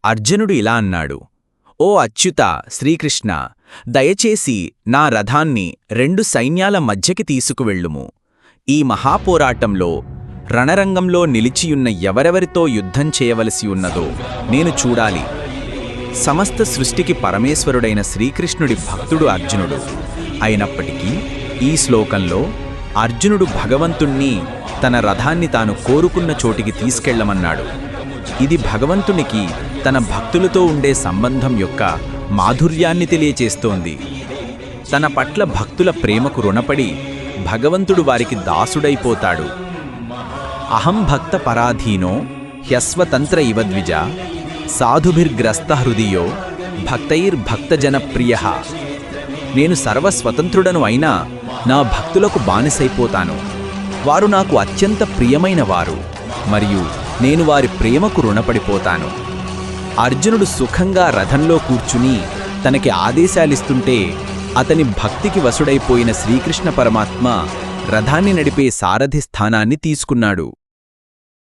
అర్జునుడు ఇలా అన్నాడు: ఓ అచ్యుత శ్రీకృష్ణ, దయచేసి నా రథాన్ని 2 సైన్యాల మధ్యకి తీసుకువెళ్ళుము. ఈ మహాపోరాటంలో రణరంగంలో నిలిచియున్న ఎవరెవరితో యుద్ధం చేయవలసి ఉన్నదో నేను చూడాలి. సమస్త సృష్టికి పరమేశ్వరుడైన శ్రీకృష్ణుడి భక్తుడు అర్జునుడు. అయినప్పటికీ ఈ శ్లోకంలో అర్జునుడు భగవంతుణ్ణి తన రథాన్ని తాను కోరుకున్న చోటికి తీసుకెళ్లమన్నాడు. ఇది భగవంతునికి తన భక్తులతో ఉండే సంబంధం యొక్క మాధుర్యాన్ని తెలియచేస్తోంది. తన పట్ల భక్తుల ప్రేమకు రుణపడి భగవంతుడు వారికి దాసుడైపోతాడు. అహం భక్త పరాధీనో హ్యస్వతంత్ర ఇవ ద్విజ సాధుభిర్గ్రస్త హృదయో భక్తైర్భక్తజనప్రియ. నేను సర్వస్వతంత్రుడను అయినా నా భక్తులకు బానిసైపోతాను. వారు నాకు అత్యంత ప్రియమైన వారు మరియు నేను వారి ప్రేమకు రుణపడిపోతాను. అర్జునుడు సుఖంగా రథంలో కూర్చుని తనకి ఆదేశాలిస్తుంటే అతని భక్తికి వశుడైపోయిన శ్రీకృష్ణ పరమాత్మ రథాన్ని నడిపే సారథి స్థానాన్ని తీసుకున్నాడు.